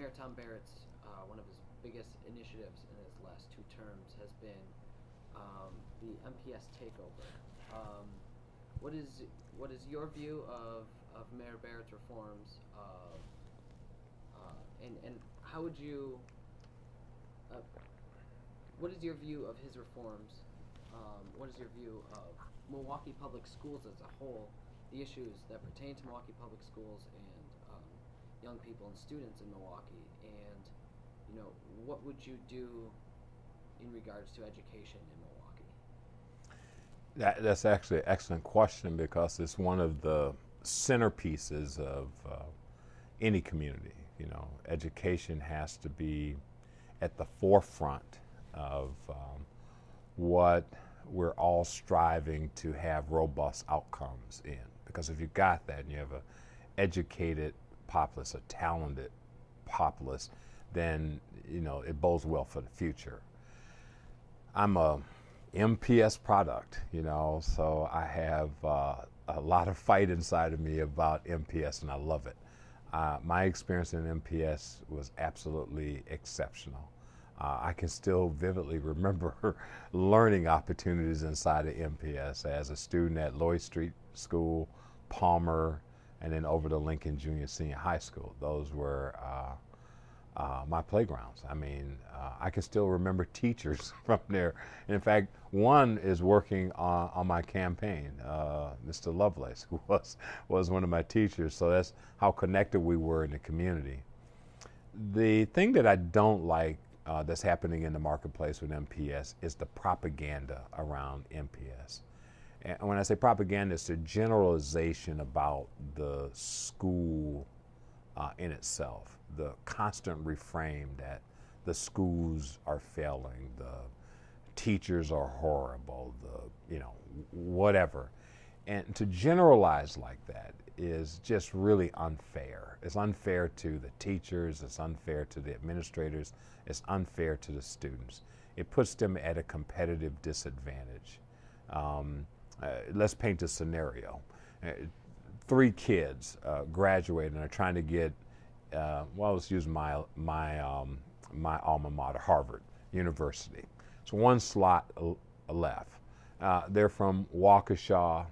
Mayor Tom Barrett's one of his biggest initiatives in his last two terms has been the MPS takeover. Um, what is your view of Mayor Barrett's reforms? And how would you uh, what is your view of his reforms? What is your view of Milwaukee public schools as a whole? The issues that pertain to Milwaukee public schools and young people and students in Milwaukee, and what would you do in regards to education in Milwaukee? That's actually an excellent question because it's one of the centerpieces of any community. Education has to be at the forefront of what we're all striving to have robust outcomes in. Because if you got that and you have an educated populace, a talented populace, then it bodes well for the future. I'm a MPS product, so I have a lot of fight inside of me about MPS, and I love it. My experience in MPS was absolutely exceptional. I can still vividly remember learning opportunities inside of MPS as a student at Lloyd Street School, Palmer, and then over to Lincoln Junior Senior High School. Those were my playgrounds. I can still remember teachers from there. And in fact, one is working on my campaign. Mr. Lovelace, who was one of my teachers. So that's how connected we were in the community. The thing that I don't like that's happening in the marketplace with MPS is the propaganda around MPS. And when I say propaganda, it's a generalization about the school in itself, the constant reframe that the schools are failing, the teachers are horrible, whatever. And to generalize like that is just really unfair. It's unfair to the teachers, it's unfair to the administrators, it's unfair to the students. It puts them at a competitive disadvantage. Let's paint a scenario. 3 kids graduate and are trying to get, let's use my alma mater, Harvard University. So one slot left. They're from Waukesha,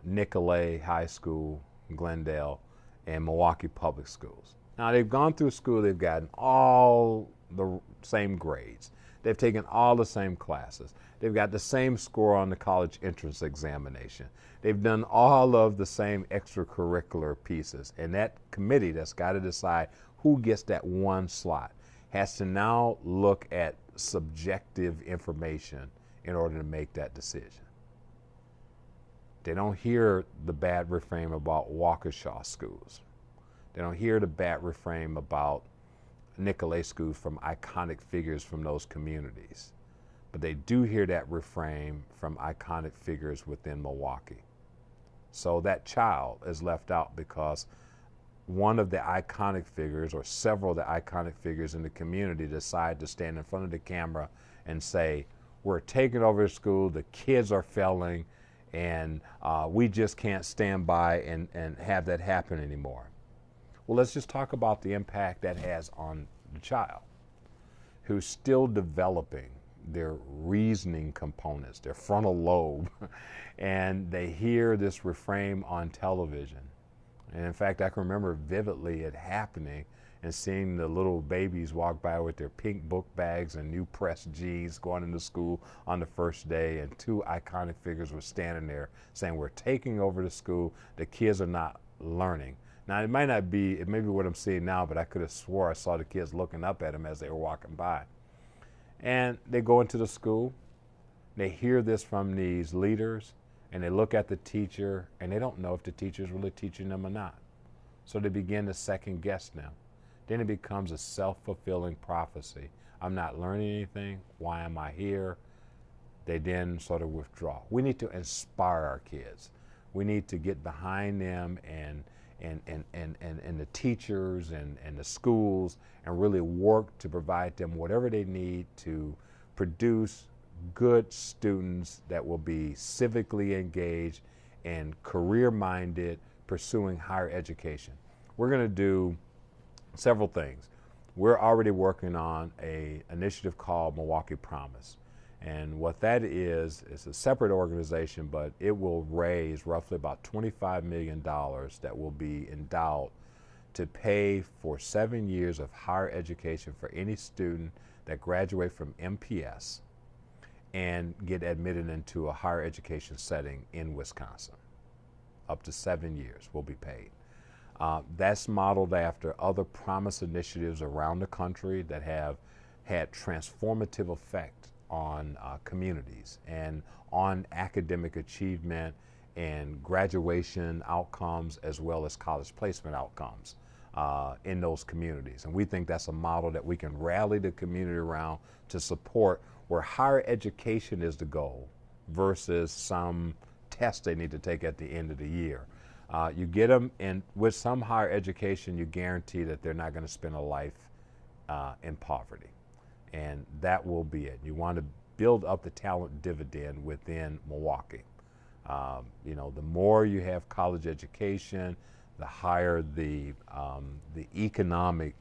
Nicolay High School, Glendale, and Milwaukee Public Schools. Now they've gone through school, they've gotten all the same grades. They've taken all the same classes. They've got the same score on the college entrance examination. They've done all of the same extracurricular pieces. And that committee that's got to decide who gets that one slot has to now look at subjective information in order to make that decision. They don't hear the bad refrain about Waukesha schools. They don't hear the bad refrain about Nicolay schools from iconic figures from those communities. But they do hear that refrain from iconic figures within Milwaukee. So that child is left out because one of the iconic figures or several of the iconic figures in the community decide to stand in front of the camera and say, we're taking over the school, the kids are failing, and we just can't stand by and have that happen anymore. Well, let's just talk about the impact that has on the child who's still developing their reasoning components, their frontal lobe, and they hear this refrain on television. And in fact, I can remember vividly it happening and seeing the little babies walk by with their pink book bags and new pressed jeans going into school on the first day, and 2 iconic figures were standing there saying, we're taking over the school, the kids are not learning. Now, it may be what I'm seeing now, but I could have swore I saw the kids looking up at them as they were walking by. And they go into the school, they hear this from these leaders, and they look at the teacher, and they don't know if the teacher's really teaching them or not. So they begin to second guess them. Then it becomes a self-fulfilling prophecy. I'm not learning anything. Why am I here? They then sort of withdraw. We need to inspire our kids. We need to get behind them and the teachers and the schools and really work to provide them whatever they need to produce good students that will be civically engaged and career-minded, pursuing higher education. We're going to do Several things. We're already working on an initiative called Milwaukee Promise. And what that is a separate organization, but it will raise roughly about $25 million that will be endowed to pay for 7 years of higher education for any student that graduate from MPS and get admitted into a higher education setting in Wisconsin. Up to 7 years will be paid. That's modeled after other Promise initiatives around the country that have had transformative effect on communities and on academic achievement and graduation outcomes as well as college placement outcomes in those communities. And we think that's a model that we can rally the community around to support, where higher education is the goal versus some test they need to take at the end of the year. You get them, and with some higher education, you guarantee that they're not going to spend a life in poverty. And that will be it. You want to build up the talent dividend within Milwaukee. The more you have college education, the higher the economic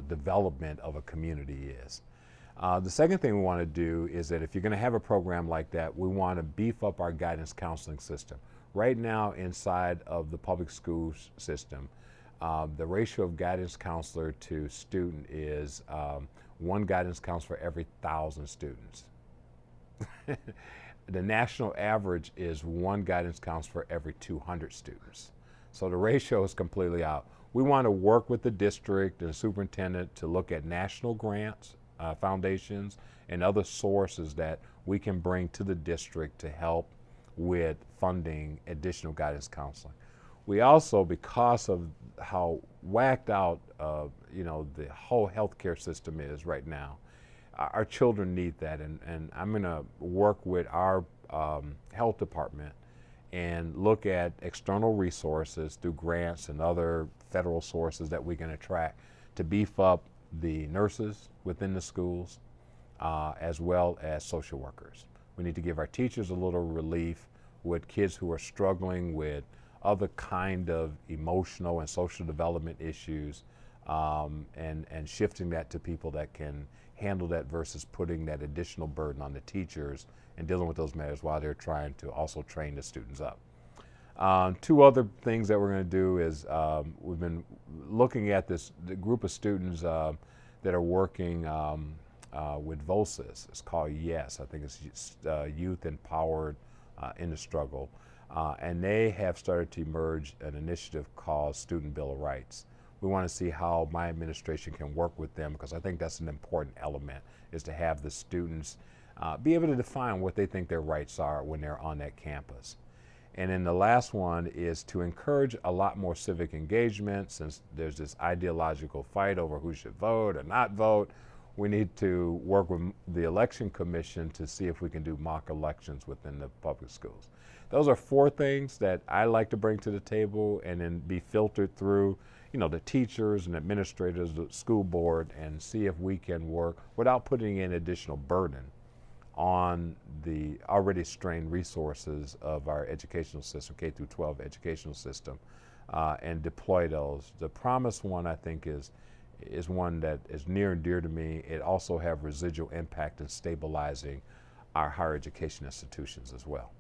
development of a community is. The second thing we want to do is that if you're going to have a program like that, we want to beef up our guidance counseling system. Right now, inside of the public school system, the ratio of guidance counselor to student is one guidance counselor for every 1,000 students. The national average is one guidance counselor for every 200 students. So the ratio is completely out. We want to work with the district and the superintendent to look at national grants, foundations, and other sources that we can bring to the district to help with funding additional guidance counseling. We also, because of how whacked out the whole healthcare system is right now, our children need that, and I'm going to work with our health department and look at external resources through grants and other federal sources that we can attract to beef up the nurses within the schools as well as social workers. We need to give our teachers a little relief with kids who are struggling with other kind of emotional and social development issues, and shifting that to people that can handle that versus putting that additional burden on the teachers and dealing with those matters while they're trying to also train the students up. Two other things that we're going to do is we've been looking at the group of students that are working with VOSIS. It's called YES. I think it's Youth Empowered in the Struggle. And they have started to emerge an initiative called Student Bill of Rights. We want to see how my administration can work with them, because I think that's an important element, is to have the students be able to define what they think their rights are when they're on that campus. And then the last one is to encourage a lot more civic engagement. Since there's this ideological fight over who should vote or not vote, we need to work with the election commission to see if we can do mock elections within the public schools. Those are four things that I like to bring to the table and then be filtered through, the teachers and administrators, the school board, and see if we can work without putting in additional burden on the already strained resources of our educational system, K through 12 educational system, and deploy those. The Promise one, I think, is one that is near and dear to me. It also have residual impact in stabilizing our higher education institutions as well.